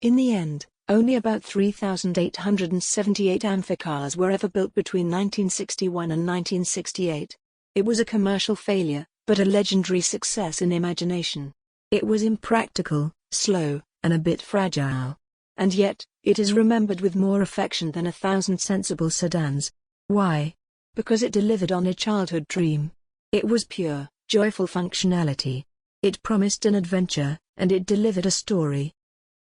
In the end, only about 3,878 Amphicars were ever built between 1961 and 1968. It was a commercial failure, but a legendary success in imagination. It was impractical, slow, and a bit fragile. And yet, it is remembered with more affection than 1,000 sensible sedans. Why? Because it delivered on a childhood dream. It was pure, joyful functionality. It promised an adventure, and it delivered a story.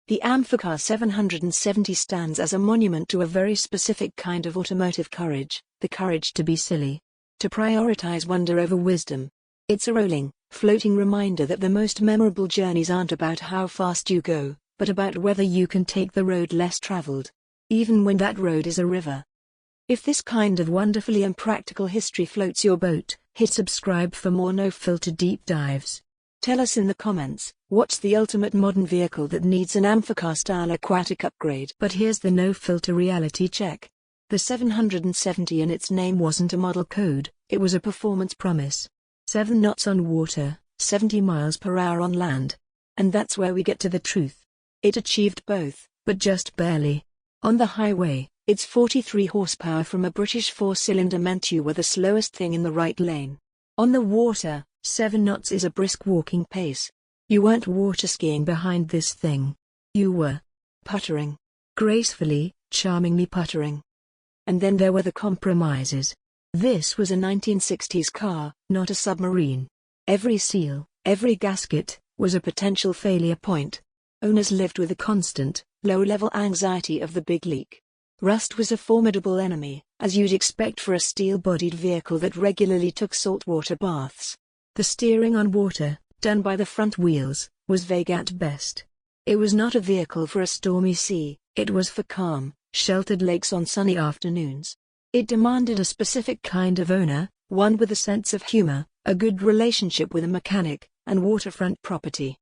The Amphicar 770 stands as a monument to a very specific kind of automotive courage, the courage to be silly. To prioritize wonder over wisdom. It's a rolling, floating reminder that the most memorable journeys aren't about how fast you go, but about whether you can take the road less traveled, even when that road is a river. If this kind of wonderfully impractical history floats your boat, hit subscribe for more no-filter deep dives. Tell us in the comments, what's the ultimate modern vehicle that needs an Amphicar-style aquatic upgrade? But here's the no-filter reality check. The 770 in its name wasn't a model code, it was a performance promise. 7 knots on water, 70 miles per hour on land. And that's where we get to the truth. It achieved both, but just barely. On the highway, its 43 horsepower from a British 4-cylinder meant you were the slowest thing in the right lane. On the water, 7 knots is a brisk walking pace. You weren't water skiing behind this thing. You were puttering. Gracefully, charmingly puttering. And then there were the compromises. This was a 1960s car, not a submarine. Every seal, every gasket, was a potential failure point. Owners lived with the constant, low-level anxiety of the big leak. Rust was a formidable enemy, as you'd expect for a steel-bodied vehicle that regularly took saltwater baths. The steering on water, done by the front wheels, was vague at best. It was not a vehicle for a stormy sea, it was for calm, sheltered lakes on sunny afternoons. It demanded a specific kind of owner, one with a sense of humor, a good relationship with a mechanic, and waterfront property.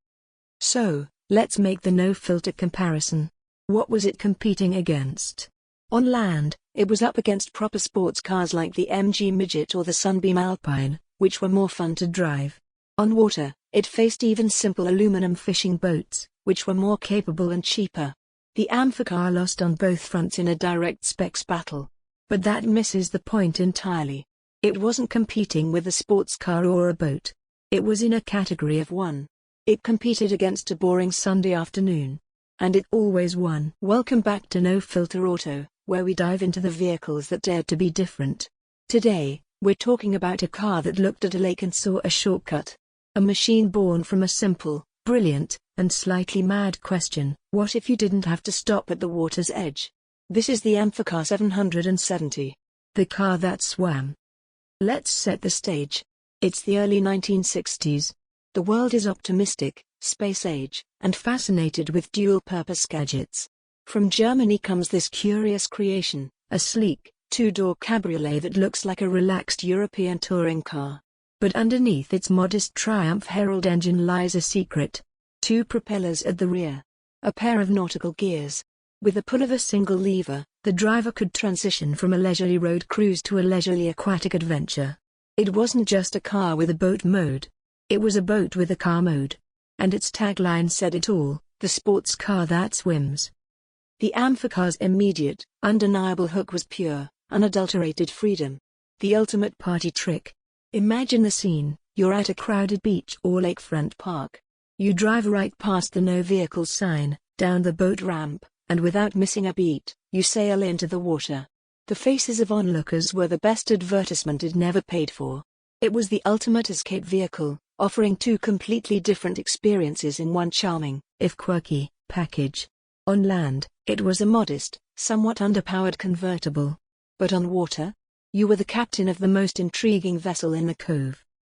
So, let's make the no-filter comparison. What was it competing against? On land, it was up against proper sports cars like the MG Midget or the Sunbeam Alpine, which were more fun to drive. On water, it faced even simple aluminum fishing boats, which were more capable and cheaper. The Amphicar lost on both fronts in a direct specs battle. But that misses the point entirely. It wasn't competing with a sports car or a boat. It was in a category of one. It competed against a boring Sunday afternoon. And it always won. Welcome back to No Filter Auto, where we dive into the vehicles that dared to be different. Today, we're talking about a car that looked at a lake and saw a shortcut. A machine born from a simple, brilliant, and slightly mad question: what if you didn't have to stop at the water's edge? This is the Amphicar 770. The car that swam. Let's set the stage. It's the early 1960s. The world is optimistic, space-age, and fascinated with dual-purpose gadgets. From Germany comes this curious creation, a sleek, two-door cabriolet that looks like a relaxed European touring car. But underneath its modest Triumph Herald engine lies a secret. 2 propellers at the rear. A pair of nautical gears. With the pull of a single lever, the driver could transition from a leisurely road cruise to a leisurely aquatic adventure. It wasn't just a car with a boat mode. It was a boat with a car mode. And its tagline said it all: the sports car that swims. The Amphicar's immediate, undeniable hook was pure, unadulterated freedom. The ultimate party trick. Imagine the scene: you're at a crowded beach or lakefront park. You drive right past the no vehicles sign, down the boat ramp, and without missing a beat, you sail into the water. The faces of onlookers were the best advertisement it never paid for. It was the ultimate escape vehicle, offering 2 completely different experiences in one charming, if quirky, package. On land, it was a modest, somewhat underpowered convertible. But on water? You were the captain of the most intriguing vessel in the cove.